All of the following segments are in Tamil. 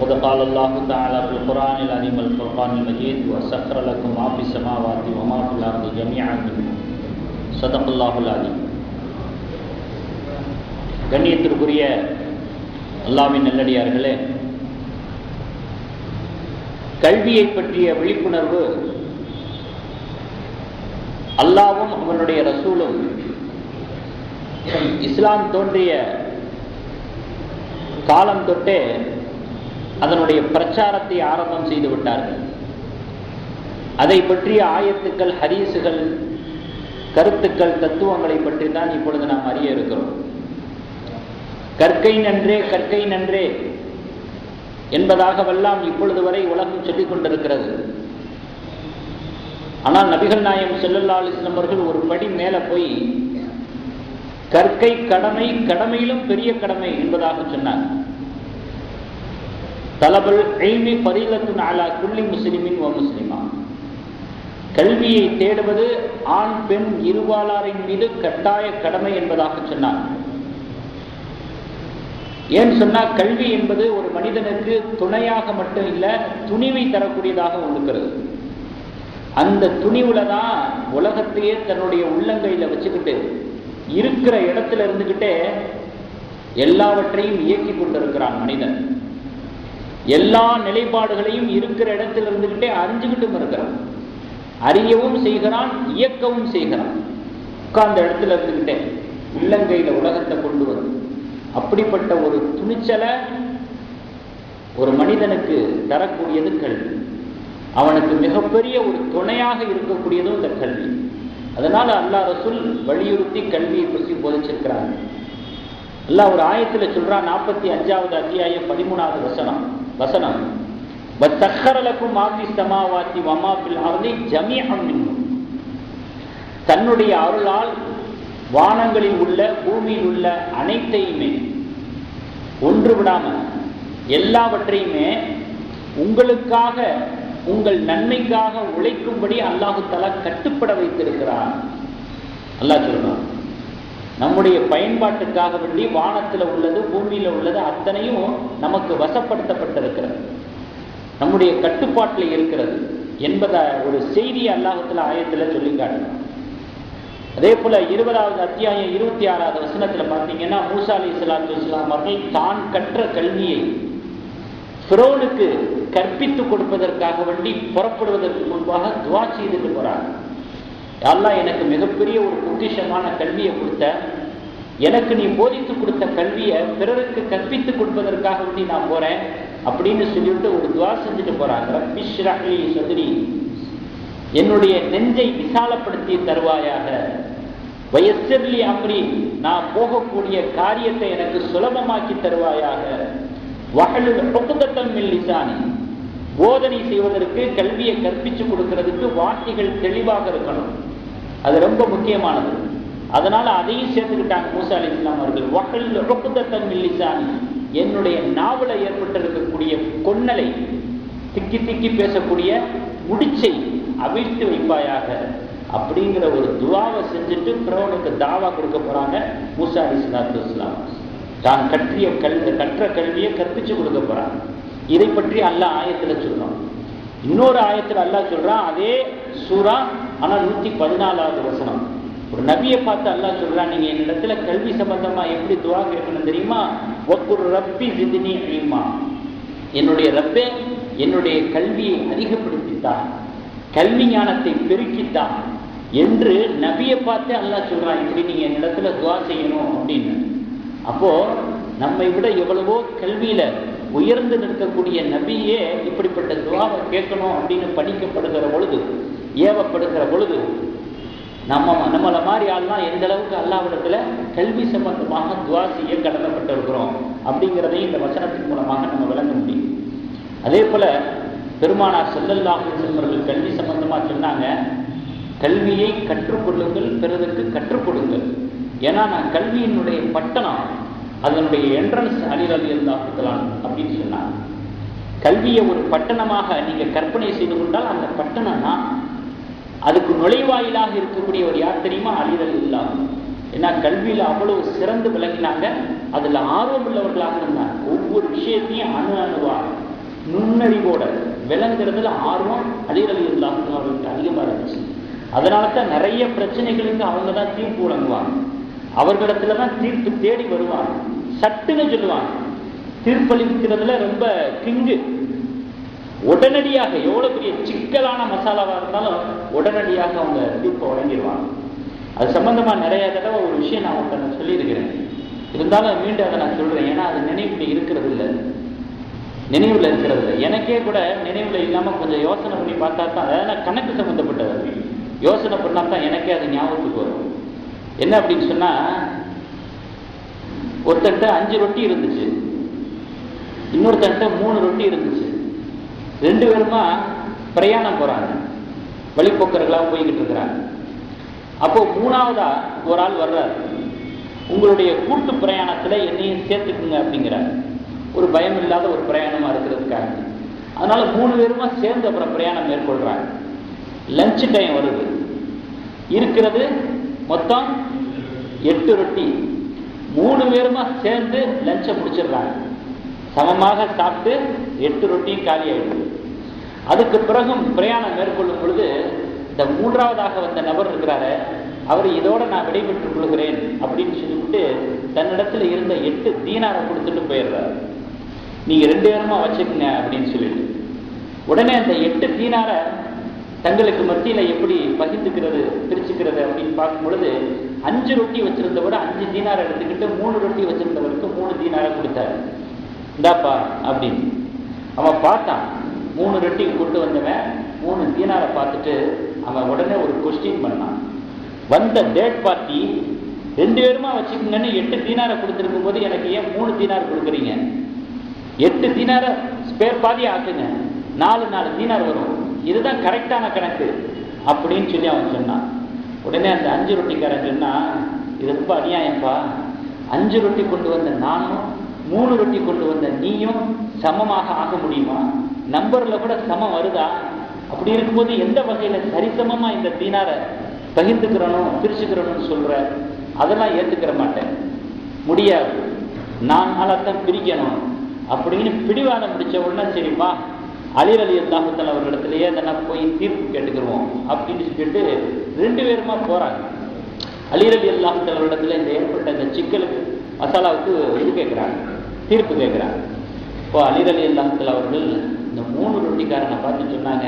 وقد قال الله تعالى في القرآن العظيم الفرقان المجيد وسخر لكم ما في السماوات وما في الأرض جميعا منه صدق الله العظيم. கண்ணியத்திற்குரிய அல்லாஹ்வின் நல்லடியார்களே, கல்வியை பற்றிய விழிப்புணர்வு அல்லாஹ்வும் அவனுடைய ரசூலும் இஸ்லாம் தோன்றிய காலம் தொட்டே அதனுடைய பிரச்சாரத்தை ஆரம்பம் செய்து விட்டார்கள். அதை பற்றிய ஆயத்துக்கள், ஹதீஸுகள், கருத்துக்கள், தத்துவங்களை பற்றி தான் இப்பொழுது நாம் அறிய இருக்கிறோம். கற்கை நன்றே கற்கை நன்றே என்பதாகவெல்லாம் இப்பொழுது வரை உலகம் சொல்லிக் கொண்டிருக்கிறது. ஆனால் நபிகள் நாயகம் ஸல்லல்லாஹு அலைஹி வஸல்லம் அவர்கள் ஒரு படி மேலே போய் கற்கை கடமை, கடமையிலும் பெரிய கடமை என்பதாக சொன்னார். தலபுல் இல்மி ஃபரீலத்துன் அலா குல்லி முஸ்லிமின் வ முஸ்லிமா. கல்வியை தேடுவது ஆண் பெண் இருபாலாரின் மீது கட்டாய கடமை என்பதாக சொன்னார். ஏன் சொன்னால், கல்வி என்பது ஒரு மனிதனுக்கு துணையாக மட்டும் இல்லை, துணிவை தரக்கூடியதாக இருக்கிறது. அந்த துணிவுல தான் உலகத்தையே தன்னுடைய உள்ளங்கையில் வச்சுக்கிட்டு இருக்கிற இடத்துல இருந்துகிட்டே எல்லாவற்றையும் இயக்கி கொண்டிருக்கிறான் மனிதன். எல்லா நிலைப்பாடுகளையும் இருக்கிற இடத்துல இருந்துகிட்டே அறிஞ்சுக்கிட்டும் இருக்கிறான். அறியவும் செய்கிறான், இயக்கவும் செய்கிறான். உட்கார்ந்த இடத்துல இருந்துகிட்டே உள்ளங்கையில உலகத்தை கொண்டு வரும். அப்படிப்பட்ட ஒரு துணிச்சலை ஒரு மனிதனுக்கு தரக்கூடியது கல்வி. அவனுக்கு மிகப்பெரிய ஒரு துணையாக இருக்கக்கூடியதும் இந்த கல்வி. அதனால அல்லாஹ் ரசூல் வலியுறுத்தி கல்வியை பற்றி போதிச்சிருக்கிறாங்க. அல்லாஹ் ஒரு ஆயத்துல சொல்றான், 45வது அத்தியாயம் 13வது வசனம் வஸக்கர லக்கும் மா ஃபிஸ் ஸமாவாத்தி வ மா ஃபில் அர்தி ஜமீஅன் மின்ஹு. தன்னுடைய அருளால் வானங்களில் உள்ள பூமியில் உள்ள அனைத்தையுமே ஒன்று விடாம எல்லாவற்றையுமே உங்களுக்காக, உங்கள் நன்மைக்காக உழைக்கும்படி அல்லாஹு தஆலா கட்டுப்பட வைத்திருக்கிறான். அல்லாஹ் சொல்றான், நம்முடைய பயன்பாட்டுக்காக வேண்டி வானத்தில் உள்ளது, பூமியில உள்ளது அத்தனையும் நமக்கு வசப்படுத்தப்பட்டிருக்கிறது, நம்முடைய கட்டுப்பாட்டில் இருக்கிறது என்பத ஒரு செய்தியை அல்லாஹ் தஆலா ஆயத்தில் சொல்லி காட்டுறான். அதே போல 20வது அத்தியாயம் 26வது வசனத்தில் பார்த்தீங்கன்னா, மூசா அலைஹிஸ்ஸலாத்து வஸ்ஸலாம் அவர்கள் தான் கற்ற கல்வியை ஃபிரௌனுக்கு கற்பித்து கொடுப்பதற்காக வேண்டி புறப்படுவதற்கு முன்பாக துவா செய்துட்டு போறாங்க. அல்லாஹ் எனக்கு மிகப்பெரிய ஒரு பொக்கிஷமான கல்வியை கொடுத்த, எனக்கு நீ போதித்து கொடுத்த கல்வியை பிறருக்கு கற்பித்து கொடுப்பதற்காக வேண்டி நான் போறேன் அப்படின்னு சொல்லிவிட்டு ஒரு துவா செஞ்சுட்டு போறாங்க. ரப்பி ஷ்ரஹ் லி ஸத்ரி, என்னுடைய நெஞ்சை விசாலப்படுத்தி தருவாயாக. வயஸ்ஸிர் லி அம்ரி, நான் போகக்கூடிய காரியத்தை எனக்கு சுலபமாக்கி தருவாயாக. வஹலுல் உக்தத்தம் மின் லிசானி, போதனை செய்வதற்கு, கல்வியை கற்பிச்சு கொடுக்கிறதுக்கு வார்த்தைகள் தெளிவாக இருக்கணும். அது ரொம்ப முக்கியமானது. அதனால அதையும் சேர்த்துக்கிட்டாங்க மூசா அலைஹிஸ்ஸலாம் அவர்கள். வஹலுல் உக்தத்தம் மின் லிசானி, என்னுடைய நாவல ஏற்பட்டிருக்கக்கூடிய கொன்னலை, திக்கி திக்கி பேசக்கூடிய முடிச்சை அவிழ்த்து வைப்பாயாக அப்படிங்கிற ஒரு துவாவை செஞ்சுட்டு ஃபிரௌனுக்கு தாவா கொடுக்க போறாங்க மூசா அலைஹிஸ்ஸலாத்து வஸ்ஸலாம். தான் கற்ற கல்வியை கற்பிச்சு கொடுக்க போறாங்க. இதை பற்றி அல்லாஹ் ஆயத்துல சொல்றான். இன்னொரு ஆயத்துல அல்லாஹ் சொல்றான், அதே சூரா ஆனா 114வது வசனம். ஒரு நபியை பார்த்து அல்லாஹ் சொல்றான், நீங்க என்னிடத்துல கல்வி சம்பந்தமா எப்படி துவா கேட்கணும் தெரியுமா? வக்குர் ரப்பி ஜித்னி இல்மா, என்னுடைய ரப்பே என்னுடைய கல்வியை அதிகப்படுத்தித்தான், கல்வி ஞானத்தை பெருக்கித்தான் என்று நபியை பார்த்து அல்லாஹ் சொல்றான், இப்படி நீங்க என்னிடத்துல துவா செய்யணும் அப்படின்னு. அப்போ நம்மை விட எவ்வளவோ கல்வியில உயர்ந்து நிற்கக்கூடிய நபியே இப்படிப்பட்ட துவாவை கேட்கணும் அப்படின்னு படிக்கப்படுகிற பொழுது, ஏவப்படுகிற பொழுது, நம்மளை மாதிரி ஆள்லாம் எந்த அளவுக்கு அல்லாஹ்விடத்துல கல்வி சம்பந்தமாக துவா செய்ய கடமைப்பட்டிருக்கிறோம் அப்படிங்கிறதையும் இந்த வசனத்தின் மூலமாக நம்ம விளங்க முடியும். அதே போல பெருமானார் ஸல்லல்லாஹு அலைஹி வஸல்லம் அவர்கள் கல்வி சம்பந்தமா சொன்னாங்க, கல்வியை கற்றுக்கொள்ளுங்கள், பிறருக்கு கற்றுக் கொடுங்கள். ஏன்னா நான் கல்வியினுடைய பட்டணம், அதனுடைய என்ட்ரன்ஸ் அலி ரலியல்லாஹு தஆலா அப்படின்னு சொன்னாங்க. கல்வியை ஒரு பட்டணமாக நீங்க கற்பனை செய்து கொண்டால் அந்த பட்டணம்னா அதுக்கு நுழைவாயிலாக இருக்கக்கூடியவர் யார் தெரியுமா? அலி ரலியல்லாஹு. ஏன்னா கல்வியில அவ்வளவு சிறந்து விளங்கினாங்க, அதுல ஆர்வம் உள்ளவர்களாக இருந்தாங்க. ஒவ்வொரு விஷயத்தையும் அணுவா நுண்ணறிவோட விளங்குறதுல ஆர்வம் அலி ரலியல்லாஹு அன்ஹு அவர்களுக்கு அதிகமாக இருந்துச்சு. அதனால தான் நிறைய பிரச்சனைகளுக்கு அவங்க தான் தீர்ப்பு வழங்குவாங்க. அவர்களிடத்துல தான் தீர்ப்பு தேடி வருவாங்க. சட்டுன்னு சொல்லுவாங்க. தீர்ப்பளிக்கிறதுல ரொம்ப கிங்கு. உடனடியாக எவ்வளவு பெரிய சிக்கலான மசாலாவா இருந்தாலும் உடனடியாக அவங்க தீர்ப்பை வழங்கிடுவாங்க. அது சம்பந்தமா நிறைய தடவை ஒரு விஷயம் நான் உங்களுக்கு சொல்லியிருக்கிறேன். இருந்தாலும் மீண்டும் அதை நான் சொல்றேன். ஏன்னா அது நினைவுல இருக்கிறது இல்லை, நினைவுல இருக்கிறது இல்லை. எனக்கே கூட நினைவுல இல்லாம கொஞ்சம் யோசனை பண்ணி பார்த்தா தான், அதாவது கணக்கு சம்பந்தப்பட்டது யோசனை பண்ணா தான் எனக்கே அது ஞாபகத்துக்கு வரும். என்ன அப்படின்னு சொன்னா, ஒருத்தட்ட 5 ரொட்டி இருந்துச்சு, இன்னொருத்தட்ட 3 ரொட்டி இருந்துச்சு. 2 பேருமா பிரயாணம் போறாங்க, வழிபோக்கர்களாக போய்கிட்டு இருக்கிறாங்க. அப்போ 3ஆவதா ஒரு ஆள் வர்றாரு. உங்களுடைய கூட்டு பிரயாணத்துல என்னையும் சேர்த்துக்குங்க அப்படிங்கிறார். ஒரு பயம் இல்லாத ஒரு பிரயாணமா இருக்கிறதுக்காக. அதனால 3 பேருமா சேர்ந்து அப்புறம் பிரயாணம் மேற்கொள்றாங்க. லஞ்ச் டைம் வருது. இருக்கிறது மொத்தம் 8 ரொட்டி. 3 பேருமா சேர்ந்து லஞ்சை முடிச்சிடுறாங்க. சமமாக சாப்பிட்டு 8 ரொட்டியும் காலி ஆயிடுது. அதுக்கு பிறகும் பிரயாணம் மேற்கொள்ளும் பொழுது இந்த 3ஆவதாக வந்த நபர் இருக்கிறாரு, அவர் இதோட நான் விடைபெற்றுக் கொள்கிறேன் அப்படின்னு சொல்லிவிட்டு தன்னிடத்துல இருந்த 8 தீனாரை கொடுத்துட்டு போயிடுறாரு. நீங்க 2 பேருமா வச்சுக்கங்க அப்படின்னு சொல்லிட்டு. உடனே அந்த 8 தீனாரை தங்களுக்கு மத்தியில எப்படி பகிர்ந்துக்கிறது, பிரிச்சுக்கிறது அப்படின்னு பார்க்கும் பொழுது 5 ரொட்டி வச்சிருந்தவரை 5 தீனாரை எடுத்துக்கிட்டு 3 ரொட்டி வச்சிருந்தவருக்கு 3 தீனாரை கொடுத்தாரு. இந்தாப்பா அப்படின்னு. அவன் பார்த்தான். 3 ரொட்டி கொண்டு வந்தவன் 3 தீனாரை பார்த்துட்டு அவன் உடனே ஒரு கொஸ்டின் பண்ணான். வந்த டேட் பார்ட்டி 2 பேருமா வச்சுக்கங்கன்னு 8 தீனாரை கொடுத்துருக்கும் போது எனக்கு ஏன் 3 தீனார் கொடுக்குறீங்க? 8 தீனாரை ஸ்பேர் பாதி ஆக்குங்க, 4 தீனார் வரும், இதுதான் கரெக்டான கணக்கு அப்படின்னு சொல்லி அவன் சொன்னான். உடனே அந்த 5 ரொட்டிக்காரன் சொன்னா, இது ரொம்ப அநியாயம்பா, 5 ரொட்டி கொண்டு வந்த நானும் 3 ரொட்டி கொண்டு வந்த நீயும் சமமாக ஆக முடியுமா? நம்பர்ல கூட சமம் வருதா? அப்படி இருக்கும்போது எந்த வகையில சரிசமமா இந்த தீனாரை பகிர்ந்துக்கிறனும் பிரிச்சுக்கிறனும் சொல்ற? அதெல்லாம் ஏத்துக்கிற மாட்டேன், முடியாது, நான் நாளத்தான் பிரிக்கணும் அப்படின்னு பிடிவாதம் பிடிச்ச உடனே சரிப்பா அலி ரலியல்லாஹு அன்ஹு அவர்களிடத்திலேயே அதெல்லாம் போய் தீர்ப்பு கேட்டுக்கிறோம் அப்படின்னு சொல்லிட்டு 2 பேருமா போறாங்க. அலி ரலியல்லாஹு அன்ஹு அவர்களிடத்துல இந்த ஏற்பட்ட இந்த சிக்கலுக்கு மசாலாவுக்கு இது கேட்கிறாங்க, தீர்ப்பு கேட்கிறாங்க. இப்போ அலி ரலியல்லாஹு அன்ஹு அவர்கள் இந்த 3 ரொட்டிக்காரனை பார்த்து சொன்னாங்க,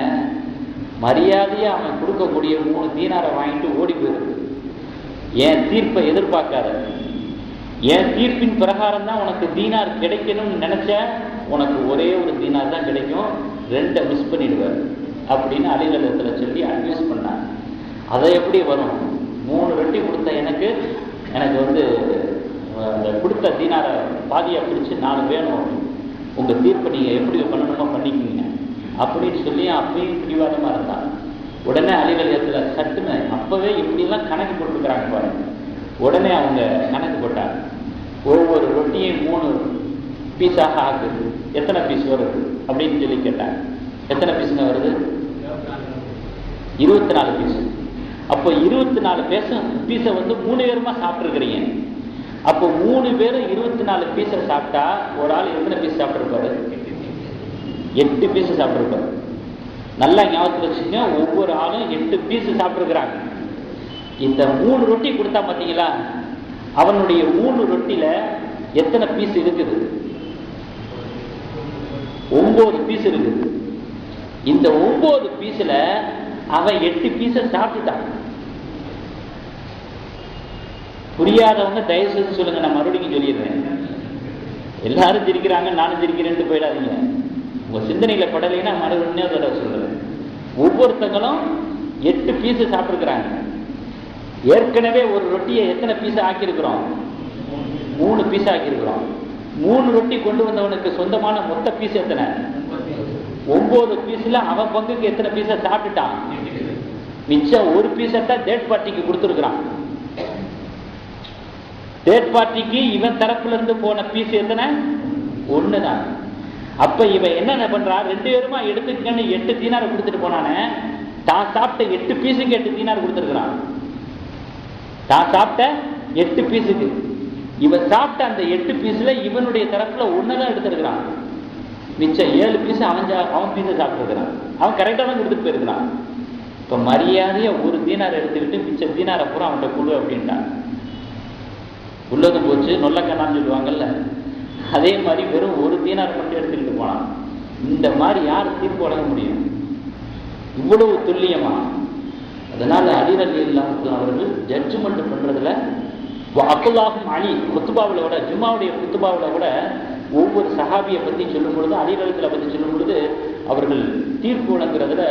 மரியாதையா அவன் கொடுக்கக்கூடிய 3 தீனாரை வாங்கிட்டு ஓடி போயிருக்கு. என் தீர்ப்பை எதிர்பார்க்காத, என் தீர்ப்பின் பிரகாரம் தான் உனக்கு தீனார் கிடைக்கணும்னு நினைச்ச, உனக்கு ஒரே ஒரு தீனார் தான் கிடைக்கும், 2 மிஸ் பண்ணிடுவார் அப்படின்னு அலி ரலியல்லாஹு அன்ஹு சொல்லி அட்வைஸ் பண்ணாங்க. அதை எப்படி வரும்? 3 ரொட்டி கொடுத்த எனக்கு வந்து அந்த கொடுத்த தீனாரை பாதியா பிடிச்சு 4 வேணும், உங்க தீர்ப்பை நீங்க எப்படி பண்ணணுமோ பண்ணிக்கிங்க அப்படின்னு சொல்லி அப்பயும் பிடிவாதமா இருந்தாங்க. உடனே அலி ரலியல்லாஹு அன்ஹு சட்டுன்னு அப்பவே இப்படிலாம் கணக்கு போட்டுக்கிறாங்க பாருங்க. உடனே அவங்க கணக்கு போட்டாங்க, ஒவ்வொரு ரொட்டியும் 3 பீஸாக ஆகுது, எத்தனை பீஸ் வருது அப்படின்னு சொல்லி கேட்டாங்க. எத்தனை பீஸுங்க வருது? 24 பீஸ். அப்போ 24 பீஸை வந்து 3 பேருமா சாப்பிட்டுருக்கிறீங்க. அப்போ 3 பேரும் 24 பீஸை சாப்பிட்டா ஒரு ஆள் எத்தனை பீஸ் சாப்பிட்டுருப்பாரு? 8 பீஸ் சாப்பிட்டுருப்பாரு. நல்லா ஞாபகத்தில் வச்சுங்க, ஒவ்வொரு ஆளும் 8 பீஸ் சாப்பிட்டுருக்குறாங்க. இந்த 3 ரொட்டி கொடுத்தா பார்த்தீங்களா, அவனுடைய 3 ரொட்டியில எத்தனை பீஸ் இருக்குது? 9 பீஸ் இருக்குது. இந்த 9 பீஸ்ல அவன் 8 பீஸை சாப்பிட்டுட்டான். புரியாதவங்க தயவு செய்து சொல்லுங்க, நான் மறுபடியும் சொல்லிடுறேன். எல்லாரும் சிரிக்கிறாங்க நானும் சிரிக்கிறேன்ட்டு போயிடாதீங்க. உங்க சிந்தனையில படலைன்னா மறுபடியும் தடவை சொல்றேன். ஒவ்வொருத்தங்களும் 8 பீஸ் சாப்பிட்டுருக்குறாங்க. ஏற்கனவே ஒரு ரொட்டியை எத்தனை பீஸ் ஆக்கியிருக்கிறோம்? 3 பீஸ் ஆக்கியிருக்கிறோம். 3 ரொட்டி கொண்டு வந்தவனுக்கு சொந்தமான மொத்த பீஸ் எத்தனை? 9 பீஸ்ல அவன் பங்குக்கு எத்தனை பீஸை சாப்பிட்டுட்டான்? மிச்சம் 1 பீஸை தான் தேர்ட் பார்ட்டிக்கு கொடுத்துருக்குறான். தேர்ட் பார்ட்டிக்கு இவன் தரப்புல இருந்து போன பீஸ் எத்தனை? 1 தான். அப்ப இவன் என்ன பண்றான்? 2 பேருமா எடுத்துக்கன்னு 8 தீனாரை கொடுத்துட்டு போனானே, தான் சாப்பிட்ட 8 பீஸுக்கு 8 தீனார் கொடுத்துருக்கிறான். தான் சாப்பிட்ட 8 பீஸுக்கு இவன் சாப்பிட்ட அந்த 8 பீஸ்ல இவனுடைய தரப்புல 1 தான் எடுத்திருக்கிறான். மிச்சம் 7 பீஸ் அவன் பீஸை சாப்பிட்டுருக்கிறான். அவன் கரெக்டாக தான் கொடுத்துட்டு போயிருக்கிறான். இப்போ மரியாதையை ஒரு தீனாரை எடுத்துக்கிட்டு மிச்ச தீனாரை பூரா அவன்கிட்ட குழு அப்படின்ட்டான். உள்ளதும் போச்சு நொல்லக்கண்ணான்னு சொல்லுவாங்கல்ல, அதே மாதிரி வெறும் ஒரு தீனார் மட்டும் எடுத்துக்கிட்டு போனான். இந்த மாதிரி யார் தீர்ப்பு வழங்க முடியும் இவ்வளவு துல்லியமா? அதனால அலி ரலியல்லாஹு அவர்கள் ஜட்ஜ்மெண்ட் பண்றதுல அப்துல்லாஹும் அலி குத்துபாவில் விட, ஜும்மாவுடைய குத்துபாவில் விட ஒவ்வொரு சஹாபியை பற்றி சொல்லும் பொழுது, அலி ரலியல்லாஹு பற்றி சொல்லும் பொழுது அவர்கள் தீர்ப்பு வழங்குறதுல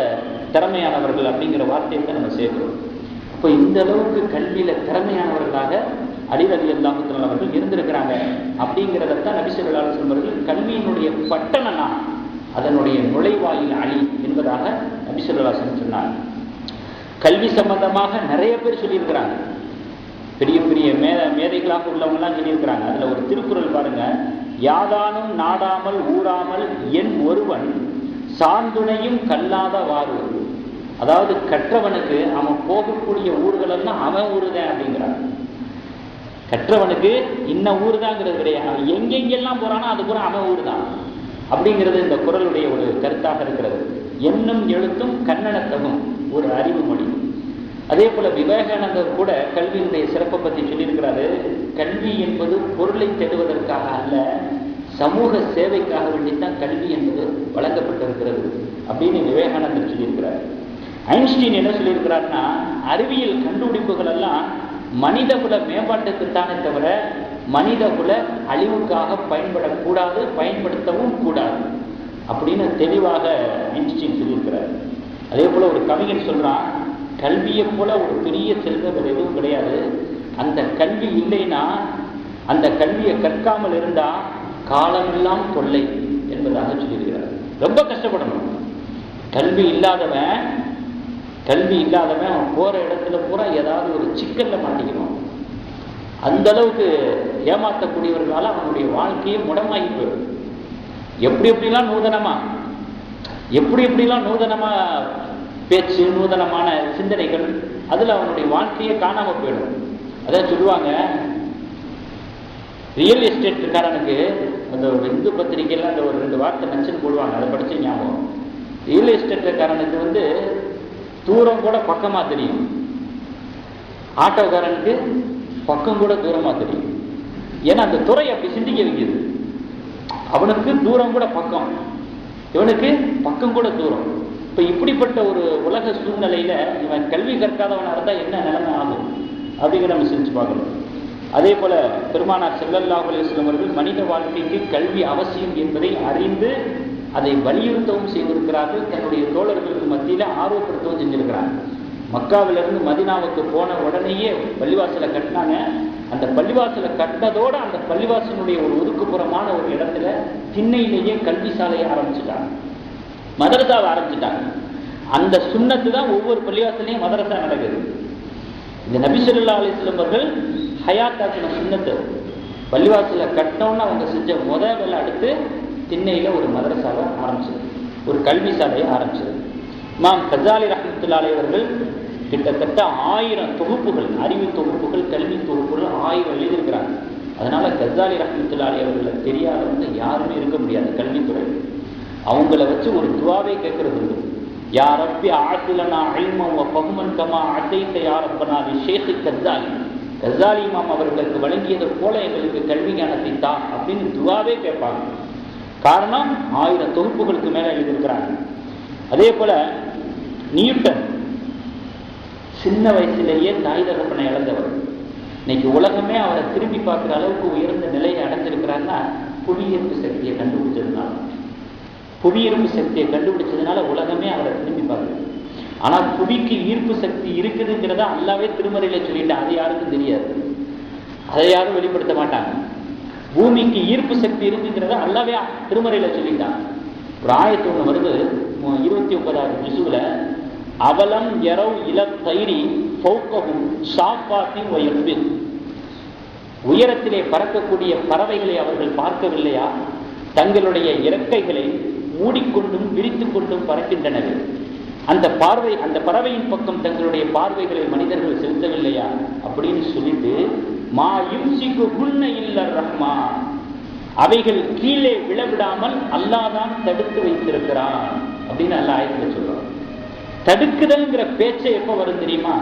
திறமையானவர்கள் அப்படிங்கிற வார்த்தையை தான் நம்ம சேர்க்கிறோம். அப்போ இந்த அளவுக்கு கல்வியில திறமையானவர்களாக அலி ரலியல்லாஹு அவர்கள் இருந்திருக்கிறாங்க. அப்படிங்கிறதான் நபி ஸல்லல்லாஹு அலைஹி வஸல்லம் அவர்கள் கல்வியினுடைய பட்டணனா அதனுடைய நுழைவாயில் அலி என்பதாக நபி ஸல்லல்லாஹு அலைஹி வஸல்லம் சொன்னார். கல்வி சம்பந்தமாக நிறைய பேர் சொல்லியிருக்கிறாங்க. பெரிய பெரிய மேதைகளாக உள்ளவங்கலாம் சொல்லியிருக்கிறாங்க. அதுல ஒரு திருக்குறள் பாருங்க, யாதானும் நாடாமல் ஊறாமல் என் ஒருவன் சாந்துணையும் கல்லாத வாரு. அதாவது கற்றவனுக்கு அவன் போகக்கூடிய ஊர்களெல்லாம் அவன் ஊருதான் அப்படிங்கிறான். கற்றவனுக்கு இன்ன ஊர் தான்ங்கிறது கிடையாது, அவன் எங்கெங்கெல்லாம் போறானோ அது கூட அவன் ஊர் தான் அப்படிங்கிறது இந்த குறளுடைய ஒரு கருத்தாக இருக்கிறது. எண்ணும் எழுத்தும் கண்ணனத்தகும் ஒரு அறிவு மொழி. அதே போல விவேகானந்தர் கூட கல்வியினுடைய சிறப்பை பற்றி சொல்லியிருக்கிறாரு. கல்வி என்பது பொருளை தேடுவதற்காக அல்ல, சமூக சேவைக்காக வேண்டித்தான் கல்வி என்பது வழங்கப்பட்டிருக்கிறது அப்படின்னு விவேகானந்தர் சொல்லியிருக்கிறார். ஐன்ஸ்டீன் என்ன சொல்லியிருக்கிறார்னா, அறிவியல் கண்டுபிடிப்புகள் எல்லாம் மனிதகுல மேம்பாட்டுக்குத்தானே தவிர மனிதகுல அழிவுக்காக பயன்படக்கூடாது, பயன்படுத்தவும் கூடாது அப்படின்னு தெளிவாக ஐன்ஸ்டீன் சொல்லியிருக்கிறார். அதே போல ஒரு கவிஞன் சொல்றான், கல்வியை போல ஒரு பெரிய செல்வம் எதுவும் கிடையாது. அந்த கல்வி இல்லைன்னா, அந்த கல்வியை கற்காமல் இருந்தா காலமெல்லாம் தொல்லை என்பதாக சொல்லியிருக்கிறார். ரொம்ப கஷ்டப்படணும். கல்வி இல்லாதவன் அவன் போற இடத்துல பூரா ஏதாவது ஒரு சிக்கல்ல மாட்டிக்கணும். அந்த அளவுக்கு ஏமாற்றக்கூடியவர்களால் அவனுடைய வாழ்க்கையை முடமாகி போயிடும். எப்படி எப்படிலாம் நூதனமா பேச்சு, நூதனமான சிந்தனைகள், அதுல அவனுடைய வாழ்க்கையை காணாம போயிடும். அதான் சொல்லுவாங்க, ரியல் எஸ்டேட்டுக்காரனுக்கு அந்த இந்து பத்திரிகையில அந்த ஒரு 2 வார்த்தை நச்சுன்னு போடுவாங்க, அதை படிச்சு ஞாபகம். ரியல் எஸ்டேட்டுக்காரனுக்கு தூரம் கூட பக்கமா தெரியும், ஆட்டோக்காரனுக்கு பக்கம் கூட தூரமா தெரியும். ஏன்னா அந்த துறை அப்படி சிந்திக்க வைக்குது. அவனுக்கு தூரம் கூட பக்கம், இவனுக்கு பக்கம் கூட தூரம். இப்ப இப்படிப்பட்ட ஒரு உலக சூழ்நிலையில இவன் கல்வி கற்காதவனா இருந்தா என்ன நிலைமை ஆகும் அப்படிங்கிற நம்ம சிந்திச்சு பார்க்கணும். அதே போல பெருமானார் ஸல்லல்லாஹு அலைஹி வஸல்லம் அவர்கள் மனித வாழ்க்கைக்கு கல்வி அவசியம் என்பதை அறிந்து அதை வலியுறுத்தவும் செய்திருக்கிறார்கள். தன்னுடைய தோழர்களுக்கு மத்தியில ஆர்வப்படுத்தவும் செஞ்சிருக்கிறாங்க. மக்காவிலிருந்து மதீனாவுக்கு போன உடனேயே பள்ளிவாசலை கட்டினாங்க. அந்த பள்ளிவாசலை கட்டினதோட அந்த பள்ளிவாசலுடைய ஒரு ஒதுக்குப்புறமான ஒரு இடத்துல திண்ணையிலேயே கல்வி சாலையை ஆரம்பிச்சுட்டாங்க, மதரசாவை ஆரம்பிச்சுட்டாங்க. அந்த சுன்னத்து தான் ஒவ்வொரு பள்ளிவாசலையும் மதரசா நடக்குது. இந்த நபி ஸல்லல்லாஹு அலைஹி வஸல்லம் அவர்கள் ஹயாத்தாக்கின சுன்னத்து. பள்ளிவாசலை கட்டினோன்னு அவங்க செஞ்ச வேலை அடுத்து திண்ணையில ஒரு மதரசாவை ஆரம்பிச்சது, ஒரு கல்வி சாலையை ஆரம்பிச்சது. இமாம் கஸாலி ரஹ்மத்துல்லாஹி அலைஹி அவர்கள் கிட்டத்தட்ட 1000 தொகுப்புகள், அறிவு தொகுப்புகள், கல்வி தொகுப்புகள் 1000 எழுதியிருக்கிறாங்க. அதனால கஸாலி ரஹ்மத்துல்லாஹி அலைஹி அவர்களை தெரியாதவங்க யாருமே இருக்க முடியாது கல்வித்துறை. அவங்கள வச்சு ஒரு துவாவை கேட்கறது உண்டு. யா ரப்பி ஆத்திலனா இல்மன் வ ஃபஹ்மன் கமா அதைத யா ரப்பனா லி ஷேக் கஸாலி. கஸாலி இமாம் அவர்களுக்கு வழங்கியது போல எங்களுக்கு கல்வி ஞானத்தை தா அப்படின்னு துவாவே கேட்பாங்க. காரணம் 1000 தொகுப்புகளுக்கு மேல எழுதியிருக்கிறாங்க. அதே போல நியூட்டன் சின்ன வயசுலேயே தாய் தகப்பனை இழந்தவர். இன்னைக்கு உலகமே அவரை திரும்பி பார்க்குற அளவுக்கு உயர்ந்த நிலையை அடைஞ்சிருக்கிறாங்கன்னா புவியீர்ப்பு சக்தியை கண்டுபிடிச்சதுனால. புவியீர்ப்பு சக்தியை கண்டுபிடிச்சதுனால உலகமே அவரை திரும்பி பார்க்குது. ஆனா புவிக்கு ஈர்ப்பு சக்தி இருக்குதுங்கிறத அல்லாவே திருமறையில சொல்லிட்டான். அது யாருக்கும் தெரியாது, அதை யாரும் வெளிப்படுத்த மாட்டாங்க. பூமிக்கு ஈர்ப்பு சக்தி இருக்குங்கிறத அல்லாவே திருமறையில சொல்லிட்டான். ஒரு ஆயத்து ஒண்ணு வருது 29வது ஜுசுல, அவலம் யரவ் இல தைரி ஃபௌகஹும் ஷாஃபாத்தின் வ யக்பித். உயரத்திலே பறக்கக்கூடிய பறவைகளை அவர்கள் பார்க்கவில்லையா? தங்களுடைய இறக்கைகளை மூடிக்கொண்டும் விரித்து கொண்டும் பறக்கின்றனர். அந்த பறவையின் பக்கம் தங்களுடைய பார்வைகளை மனிதர்கள் செலுத்தவில்லையா அப்படின்னு சொல்லிட்டு, மா யும்சிகுஹுன்ன இல்லர் ரஹ்மான், அவைகள் கீழே விழவிடாமல் அல்லாஹ் தான் தடுத்து வைத்திருக்கிறான் அப்படின்னு அல்லாஹ் ஆயத்துல சொல்றான். தடுக்குதல்ங்கிற பேச்சை எப்ப வரும் தெரியுமா?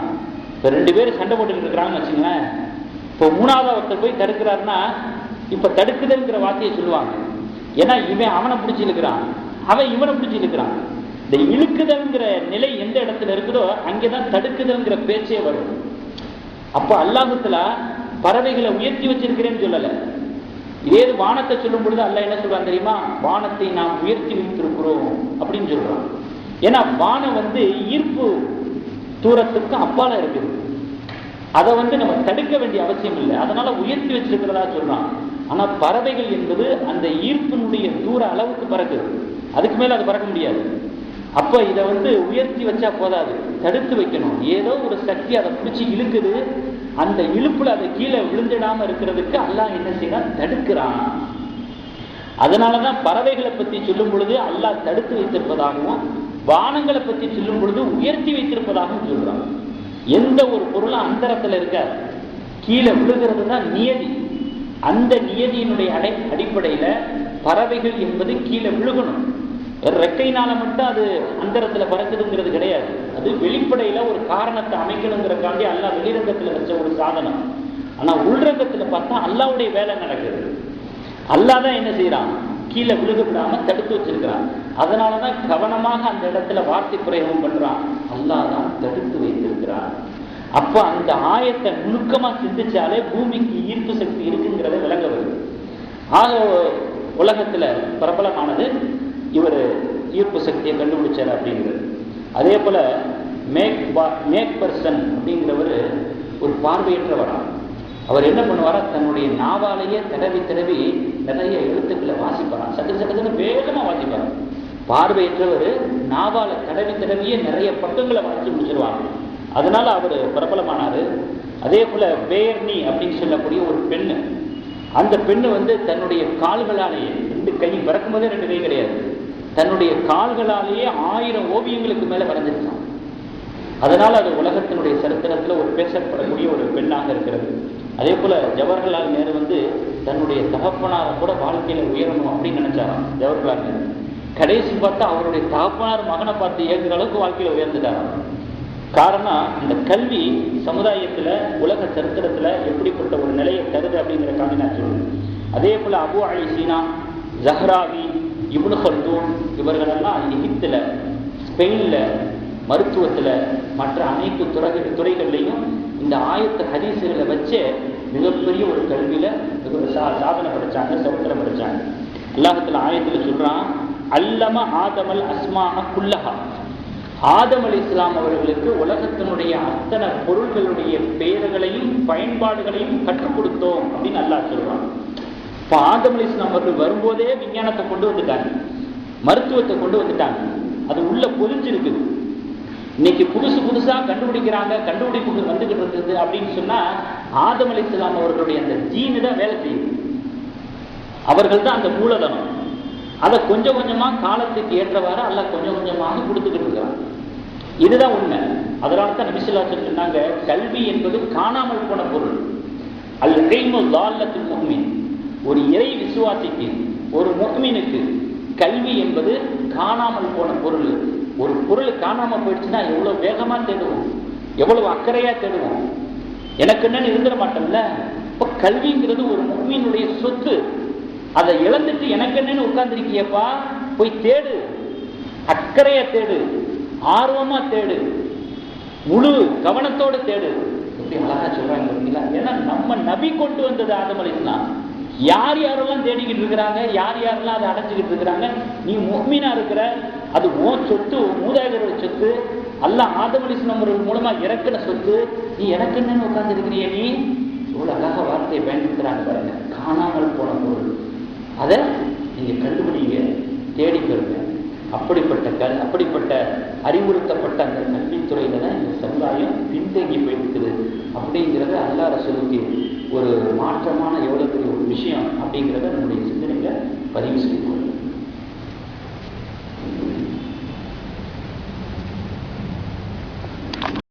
இப்ப 2 பேரும் சண்டை போட்டுக்கிட்டு இருக்கிறாங்கன்னு வச்சுங்களேன். இப்போ 3வது ஒருத்தர் போய் தடுக்கிறாருன்னா இப்ப தடுக்குதல்ங்கிற வார்த்தையை சொல்லுவாங்க. ஏன்னா இவன் அவனை பிடிச்சி இழுக்கிறான், அவன் இவனை பிடிச்சி இழுக்கிறான். இந்த இழுக்குதல்ங்கிற நிலை எந்த இடத்துல இருக்குதோ அங்கேதான் தடுக்குதல்ங்கிற பேச்சே வரும். அப்ப அல்லாஹ்வுல பறவைகளை உயர்த்தி வச்சிருக்கிறேன்னு சொல்லல. இதே வானத்தை சொல்லும் பொழுது அல்லாஹ் என்ன சொல்றான் தெரியுமா? வானத்தை நாம் உயர்த்தி வைத்திருக்கிறோம் அப்படின்னு சொல்றான். ஏன்னா வானம் ஈர்ப்பு தூரத்துக்கு அப்பால இருக்குது. அதை நம்ம தடுக்க வேண்டிய அவசியம் இல்லை, அதனால உயர்த்தி வச்சிருக்கிறதா சொல்றான். ஆனா பறவைகள் என்பது அந்த ஈர்ப்பினுடைய தூர அளவுக்கு பறக்குது, அதுக்கு மேல அது பறக்க முடியாது. அப்ப இதை உயர்த்தி வச்சா போதாது, தடுத்து வைக்கணும். ஏதோ ஒரு சக்தி அதை பிடிச்சி இழுக்குது, அந்த இழுப்புல அதை கீழே விழுந்துடாம இருக்கிறதுக்கு அல்லாஹ் என்ன செய்யறான்? தடுக்கிறான். அதனாலதான் பறவைகளை பத்தி சொல்லும் பொழுது அல்லாஹ் தடுத்து வைத்திருப்பதாகவும், வானங்களை பத்தி சொல்லும் பொழுது உயர்த்தி வைத்திருப்பதாகவும் சொல்றான். எந்த ஒரு பொருளும் அந்தரத்துல இருக்காது, கீழே விழுகிறது தான் நியதி. அந்த நியதியினுடைய அடிப்படையில பறவைகள் என்பது கீழே விழுகணும். ரெக்கையினால மட்டும் அது அந்தரத்துல பறக்குதுங்கிறது கிடையாது. அது வெளிப்படையில ஒரு காரணத்தை அமைக்கணுங்கிறக்காண்டி அல்லாஹ் வெளிரங்கத்துல வச்ச ஒரு சாதனம். ஆனா உள்ரங்கத்துல பார்த்தா அல்லாஹ்வுடைய வேலை நடக்குது. அல்லாஹ் தான் என்ன செய்யறான்? கீழே விழுக விடாம தடுத்து வச்சிருக்கிறான். அதனாலதான் கவனமாக அந்த இடத்துல வார்த்தை பிரயோகம் பண்றான். அல்லாஹ் தான் தடுத்து வைத்திருக்கிறான். அப்ப அந்த ஆயத்தை நுணுக்கமா சிந்திச்சாலே பூமிக்கு ஈர்ப்பு சக்தி இருக்குங்கிறத விளங்க வருது. ஆக உலகத்துல பிரபலமானது இவர் ஈர்ப்பு சக்தியை கண்டுபிடிச்சார் அப்படிங்கிறது. அதே போல மேக் பர்சன் அப்படிங்கிறவர் ஒரு பார்வையற்றவரா. அவர் என்ன பண்ணுவாரா? தன்னுடைய நாவாலேயே தடவி தடவி நிறைய எழுத்துக்களை வாசிப்பாராம். சட்டு சட்டுன்னு வேகமா வாசிப்பார். பார்வையற்றவர் நாவால தடவி தடவியே நிறைய பக்கங்களை வாசிச்சு முடிச்சிருவாங்க. அதனால அவர் பிரபலமானாரு. அதே போல பேர்னி அப்படின்னு சொல்லக்கூடிய ஒரு பெண்ணு, அந்த பெண்ணு தன்னுடைய கால்களாலேயே, 2 கை பிறக்கும் போதே 2 கை கிடையாது, தன்னுடைய கால்களாலேயே 1000 ஓவியங்களுக்கு மேல வரைஞ்சிருக்கான். அதனால அது உலகத்தினுடைய சரித்திரத்துல ஒரு பேசப்படக்கூடிய ஒரு பெண்ணாக இருக்கிறது. அதே போல ஜவஹர்லால் நேரு தன்னுடைய தகப்பனாரை கூட வாழ்க்கையில உயரணும் அப்படின்னு நினைச்சாராம். ஜவஹர்லால் நேரு கடைசி பார்த்தா அவருடைய தகப்பனார் மகனை பார்த்து ஏற்கிற அளவுக்கு வாழ்க்கையில உயர்ந்துட்டாராம். காரணம், இந்த கல்வி சமுதாயத்துல உலக சரித்திரத்துல எப்படிப்பட்ட ஒரு நிலையை தருது அப்படிங்கிறக்காண்டி நான் சொல்லுவேன். அதே போல அபு அலி சீனா, ஜஹ்ராவி, இப்னு ஹல்தூன் இவர்களெல்லாம் எகிப்துல, ஸ்பெயின்ல, மருத்துவத்துல, மற்ற அனைத்து துறைகள்லையும் இந்த ஆயத்த ஹதீசுகளை வச்சே மிகப்பெரிய ஒரு கல்வியில சாதனை படைச்சாங்க, சரித்திரம் படைச்சாங்க. அல்லாஹ்வுல ஆயத்துல சொல்றான், அல்லம ஆதமல் அஸ்மா குல்லஹா. ஆதம் அலைஹிஸ்ஸலாம் அவர்களுக்கு உலகத்தினுடைய அத்தனை பொருள்களுடைய பெயர்களையும் பயன்பாடுகளையும் கற்றுக் கொடுத்தோம் அப்படின்னு அல்லாஹ் சொல்றான். இப்போ ஆதம் அலைஹிஸ்ஸலாம் அவர்கள் வரும்போதே விஞ்ஞானத்தை கொண்டு வந்துட்டாங்க, மருத்துவத்தை கொண்டு வந்துட்டாங்க. அது உள்ள பொதிஞ்சிருக்குது. இன்னைக்கு புதுசா கண்டுபிடிப்புகள் வந்துகிட்டு இருக்குது அப்படின்னு சொன்னா ஆதம் அலைஹிஸ்ஸலாம் அவர்களுடைய அந்த ஜீனு தான் வேலை செய்யுது. அவர்கள் தான் அந்த மூலதனம். அதை கொஞ்சம் கொஞ்சமா காலத்துக்கு ஏற்றவாறு அல்லாஹ் கொஞ்சம் கொஞ்சமாக கொடுத்துக்கிட்டு இருக்கிறான். இதுதான் உண்மை. அதனால தான் நபி ஸல்லல்லாஹு அலைஹி வஸல்லம் சொன்னாங்க, கல்வி என்பது காணாமல் போன பொருள். அல் இல்மு ஸால்லத்துல் முஃமின். ஒரு இறை விசுவாசிக்கு, ஒரு முஃமினுக்கு கல்வி என்பது காணாமல் போன பொருள். ஒரு பொருள் காணாம போயிடுச்சுன்னா எவ்வளவு வேகமா தேடுவோம், எவ்வளவு அக்கறையா தேடுவோம், எனக்கு என்னன்னு இருந்துட மாட்டோம்ல. இப்ப கல்விங்கிறது ஒரு முஃமினுடைய சொத்து. அதை இழந்துட்டு எனக்கு என்னன்னு உட்கார்ந்துருக்கியப்பா, போய் தேடு, அக்கறையா தேடு, ஆர்வமா தேடு, முழு கவனத்தோடு தேடு. எப்படி அழகா சொல்றாங்க பார்த்தீங்களா? ஏன்னா நம்ம நபி கொண்டு வந்தது ஆதம் அலைஹிஸ்ஸலாம். யார் யாரெல்லாம் தேடிக்கிட்டு இருக்கிறாங்க, யார் யாரெல்லாம் அதை அடைஞ்சுக்கிட்டு இருக்கிறாங்க. நீ முஃமினா இருக்கிற, அது உன் சொத்து, மூதாதையரோட சொத்து, அல்லாஹ் ஆதம் அலைஹிஸ்ஸலாம் அவர்கள் மூலமா இறக்கின சொத்து. நீ எனக்கு என்னன்னு உட்கார்ந்து இருக்கிறிய? நீ இவ்வளவு அழகா வார்த்தையை பயன்படுத்துறாங்க பாருங்க. காணாமல் போன பொருள், அதை நீங்க கண்டுபிடிங்க, தேடிக்கொள்ளுங்க. அப்படிப்பட்ட அறிவுறுத்தப்பட்ட அந்த கல்வித்துறையில தான் இந்த சமுதாயம் பின்தங்கி போயிருக்குது. அப்படிங்கிறது அல்லாஹ் ரசூலுக்கு ஒரு மாற்றமான எவ்வளவு பெரிய ஒரு விஷயம் அப்படிங்கிறத நம்முடைய சிந்தனையில பதிவு செய்யணும்.